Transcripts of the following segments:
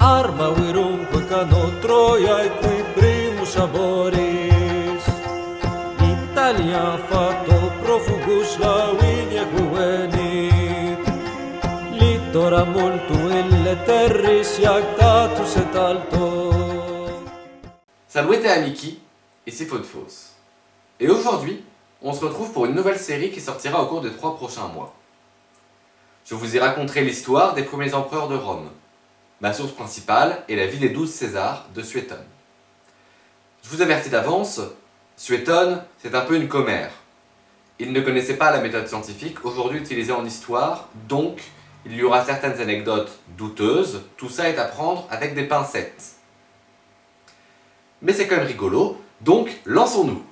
arma virumque cano Troiae qui primus aboris. Italia fato profugus lavinia juvenit, litora multum ille terris iactatus et alto. Salut, t'es Amiki, ici Faute Fausse. Et aujourd'hui, on se retrouve pour une nouvelle série qui sortira au cours des 3 prochains mois. Je vous y raconterai l'histoire des premiers empereurs de Rome. Ma source principale est la vie des 12 Césars de Suétone. Je vous avertis d'avance, Suétone, c'est un peu une commère. Il ne connaissait pas la méthode scientifique aujourd'hui utilisée en histoire, donc il y aura certaines anecdotes douteuses, tout ça est à prendre avec des pincettes. Mais c'est quand même rigolo, donc lançons-nous.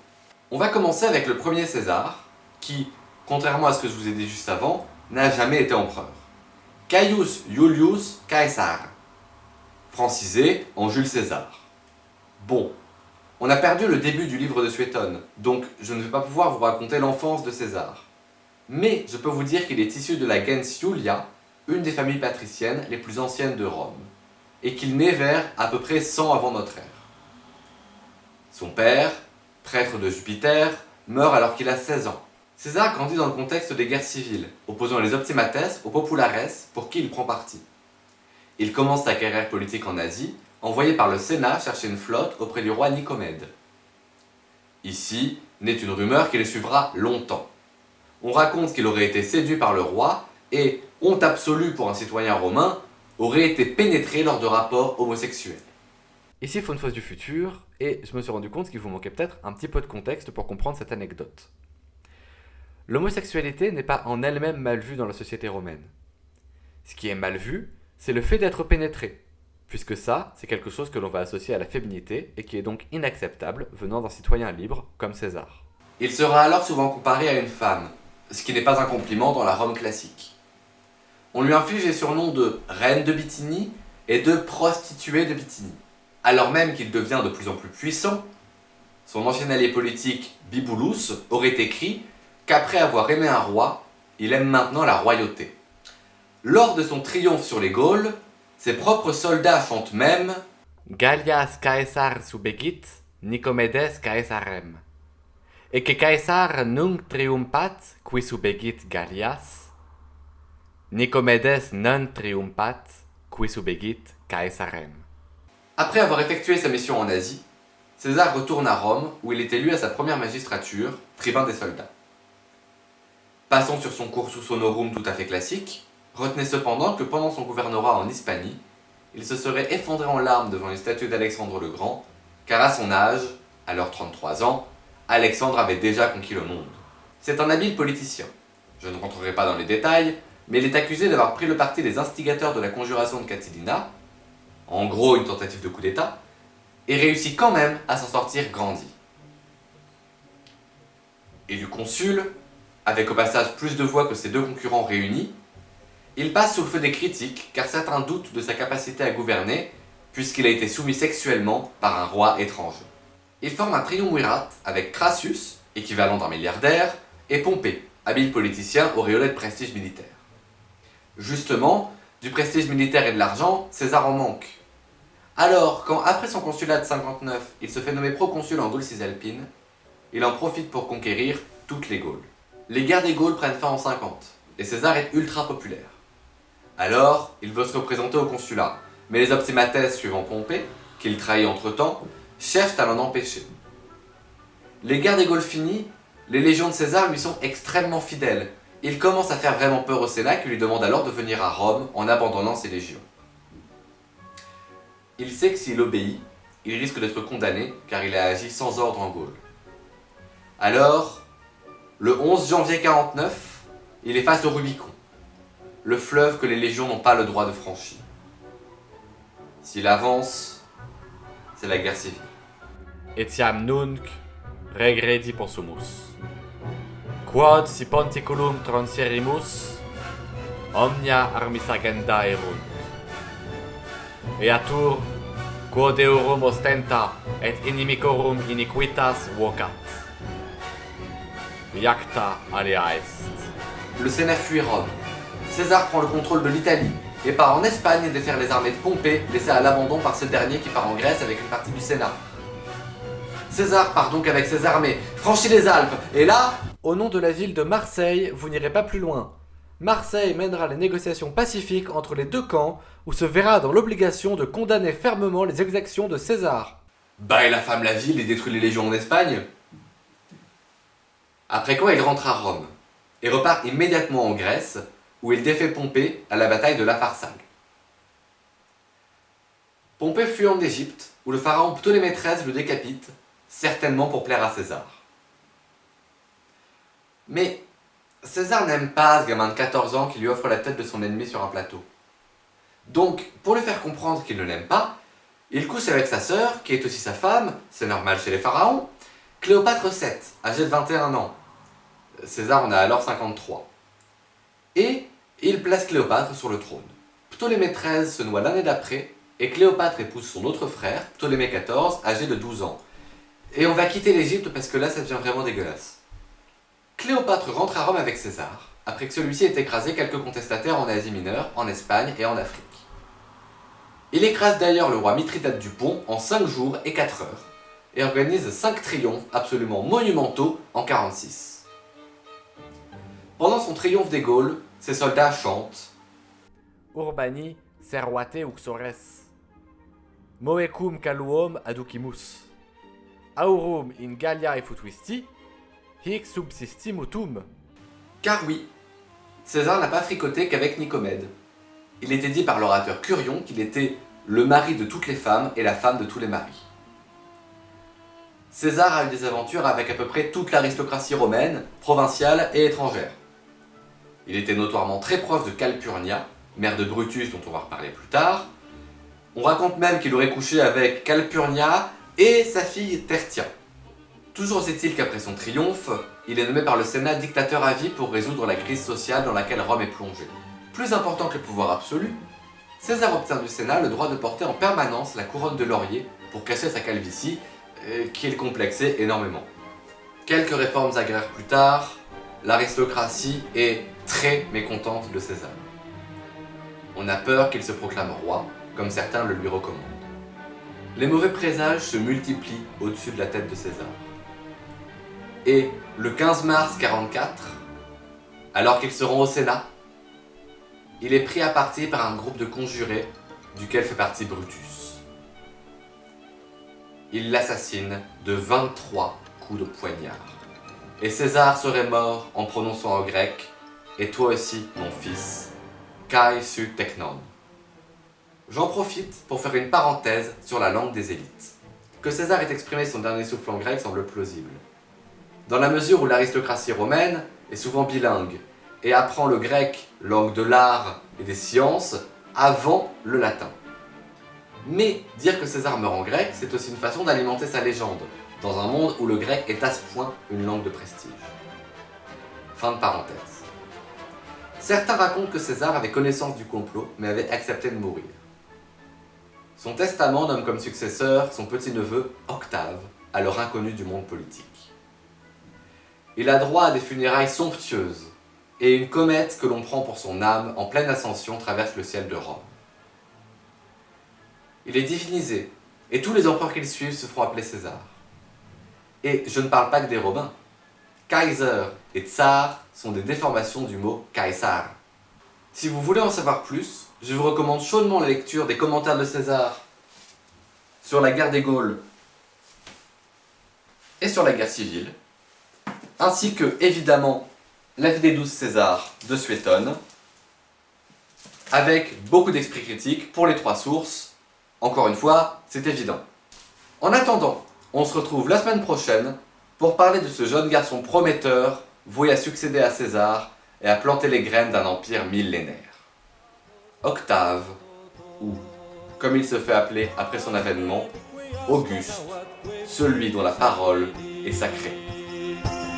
On va commencer avec le premier César, qui, contrairement à ce que je vous ai dit juste avant, n'a jamais été empereur. Caius Iulius Caesar, francisé en Jules César. Bon, on a perdu le début du livre de Suétone, donc je ne vais pas pouvoir vous raconter l'enfance de César. Mais je peux vous dire qu'il est issu de la gens Iulia, une des familles patriciennes les plus anciennes de Rome, et qu'il naît vers à peu près 100 avant notre ère. Son père, prêtre de Jupiter, meurt alors qu'il a 16 ans. César grandit dans le contexte des guerres civiles, opposant les optimates aux populares pour qui il prend parti. Il commence sa carrière politique en Asie, envoyé par le Sénat chercher une flotte auprès du roi Nicomède. Ici naît une rumeur qui le suivra longtemps. On raconte qu'il aurait été séduit par le roi et, honte absolue pour un citoyen romain, aurait été pénétré lors de rapports homosexuels. Ici Faune Fausse du futur, et je me suis rendu compte qu'il vous manquait peut-être un petit peu de contexte pour comprendre cette anecdote. L'homosexualité n'est pas en elle-même mal vue dans la société romaine. Ce qui est mal vu, c'est le fait d'être pénétré, puisque ça, c'est quelque chose que l'on va associer à la féminité et qui est donc inacceptable venant d'un citoyen libre comme César. Il sera alors souvent comparé à une femme, ce qui n'est pas un compliment dans la Rome classique. On lui inflige les surnoms de reine de Bithynie et de prostituée de Bithynie. Alors même qu'il devient de plus en plus puissant, son ancien allié politique Bibulus aurait écrit qu'après avoir aimé un roi, il aime maintenant la royauté. Lors de son triomphe sur les Gaules, ses propres soldats chantent même Gallias Caesar subegit, Nicomedes Caesarem. Et que Caesar nunc triumpat qui subegit Gallias, Nicomedes non triumpat qui subegit Caesarem. Après avoir effectué sa mission en Asie, César retourne à Rome où il est élu à sa première magistrature, tribun des soldats. Passons sur son cursus honorum tout à fait classique, retenez cependant que pendant son gouvernorat en Hispanie, il se serait effondré en larmes devant une statue d'Alexandre le Grand, car à son âge, alors 33 ans, Alexandre avait déjà conquis le monde. C'est un habile politicien. Je ne rentrerai pas dans les détails, mais il est accusé d'avoir pris le parti des instigateurs de la conjuration de Catilina, en gros une tentative de coup d'État, et réussit quand même à s'en sortir grandi. Élu consul, avec au passage plus de voix que ses deux concurrents réunis, il passe sous le feu des critiques car certains doutent de sa capacité à gouverner puisqu'il a été soumis sexuellement par un roi étranger. Il forme un triumvirat avec Crassus, équivalent d'un milliardaire, et Pompée, habile politicien auréolé de prestige militaire. Justement, du prestige militaire et de l'argent, César en manque. Alors, quand après son consulat de 59, il se fait nommer proconsul en Gaule cisalpine, il en profite pour conquérir toutes les Gaules. Les guerres des Gaules prennent fin en 50, et César est ultra populaire. Alors, il veut se représenter au consulat, mais les optimates suivant Pompée, qu'il trahit entre-temps, cherchent à l'en empêcher. Les guerres des Gaules finies, les légions de César lui sont extrêmement fidèles. Il commence à faire vraiment peur au Sénat qui lui demande alors de venir à Rome en abandonnant ses légions. Il sait que s'il obéit, il risque d'être condamné car il a agi sans ordre en Gaule. Alors, le 11 janvier 49, il est face au Rubicon, le fleuve que les légions n'ont pas le droit de franchir. S'il avance, c'est la guerre civile. Etiam nunc regredi possumus. Quod si ponticulum transerimus, omnia armis agenda erunt. Eatur, quod eorum ostenta, et inimicorum iniquitas vocat. Iacta alea est. Le Sénat fuit Rome. César prend le contrôle de l'Italie, et part en Espagne défaire les armées de Pompée, laissées à l'abandon par ce dernier qui part en Grèce avec une partie du Sénat. César part donc avec ses armées, franchit les Alpes, et là, au nom de la ville de Marseille, vous n'irez pas plus loin. Marseille mènera les négociations pacifiques entre les deux camps, où se verra dans l'obligation de condamner fermement les exactions de César. Bah, il affame la ville et détruit les légions en Espagne. Après quoi, il rentre à Rome, et repart immédiatement en Grèce, où il défait Pompée à la bataille de la Pharsale. Pompée fuit en Égypte, où le pharaon Ptolémée XIII le décapite, certainement pour plaire à César. Mais César n'aime pas ce gamin de 14 ans qui lui offre la tête de son ennemi sur un plateau. Donc, pour lui faire comprendre qu'il ne l'aime pas, il couche avec sa sœur, qui est aussi sa femme, c'est normal chez les pharaons, Cléopâtre VII, âgée de 21 ans. César en a alors 53. Et il place Cléopâtre sur le trône. Ptolémée XIII se noie l'année d'après, et Cléopâtre épouse son autre frère, Ptolémée XIV, âgé de 12 ans. Et on va quitter l'Égypte parce que là ça devient vraiment dégueulasse. Cléopâtre rentre à Rome avec César, après que celui-ci ait écrasé quelques contestataires en Asie mineure, en Espagne et en Afrique. Il écrase d'ailleurs le roi Mithridate du Pont en 5 jours et 4 heures, et organise 5 triomphes absolument monumentaux en 46. Pendant son triomphe des Gaules, ses soldats chantent Urbani servate uxores, moecum caluum aducimus, aurum in Gallia futuisti, hic subsistimutum. Car oui, César n'a pas fricoté qu'avec Nicomède. Il était dit par l'orateur Curion qu'il était le mari de toutes les femmes et la femme de tous les maris. César a eu des aventures avec à peu près toute l'aristocratie romaine, provinciale et étrangère. Il était notoirement très proche de Calpurnia, mère de Brutus dont on va reparler plus tard. On raconte même qu'il aurait couché avec Calpurnia et sa fille Tertia. Toujours est-il qu'après son triomphe, il est nommé par le Sénat dictateur à vie pour résoudre la crise sociale dans laquelle Rome est plongée. Plus important que le pouvoir absolu, César obtient du Sénat le droit de porter en permanence la couronne de laurier pour cacher sa calvitie, qui le complexait énormément. Quelques réformes agraires plus tard, l'aristocratie est très mécontente de César. On a peur qu'il se proclame roi, comme certains le lui recommandent. Les mauvais présages se multiplient au-dessus de la tête de César. Et le 15 mars 44, alors qu'il se rend au Sénat, il est pris à partie par un groupe de conjurés, duquel fait partie Brutus. Il l'assassine de 23 coups de poignard. Et César serait mort en prononçant en grec « Et toi aussi, mon fils, kai su teknon ». J'en profite pour faire une parenthèse sur la langue des élites. Que César ait exprimé son dernier souffle en grec semble plausible. Dans la mesure où l'aristocratie romaine est souvent bilingue et apprend le grec, langue de l'art et des sciences, avant le latin. Mais dire que César meurt en grec, c'est aussi une façon d'alimenter sa légende, dans un monde où le grec est à ce point une langue de prestige. Fin de parenthèse. Certains racontent que César avait connaissance du complot, mais avait accepté de mourir. Son testament nomme comme successeur son petit-neveu Octave, alors inconnu du monde politique. Il a droit à des funérailles somptueuses, et une comète que l'on prend pour son âme en pleine ascension traverse le ciel de Rome. Il est divinisé, et tous les empereurs qui le suivent se feront appeler César. Et je ne parle pas que des Romains. Kaiser et Tsar sont des déformations du mot Caesar. Si vous voulez en savoir plus, je vous recommande chaudement la lecture des commentaires de César sur la guerre des Gaules et sur la guerre civile, ainsi que, évidemment, la vie des 12 Césars de Suétone, avec beaucoup d'esprit critique pour les 3 sources. Encore une fois, c'est évident. En attendant, on se retrouve la semaine prochaine pour parler de ce jeune garçon prometteur voué à succéder à César et à planter les graines d'un empire millénaire. Octave, ou, comme il se fait appeler après son avènement, Auguste, celui dont la parole est sacrée.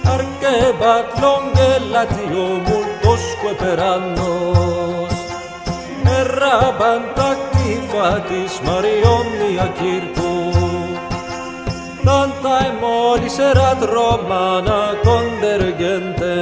Arcebat longe latio multosque per annos, errabant actifatis Marionia circo, tantae modis erat Romana convergente.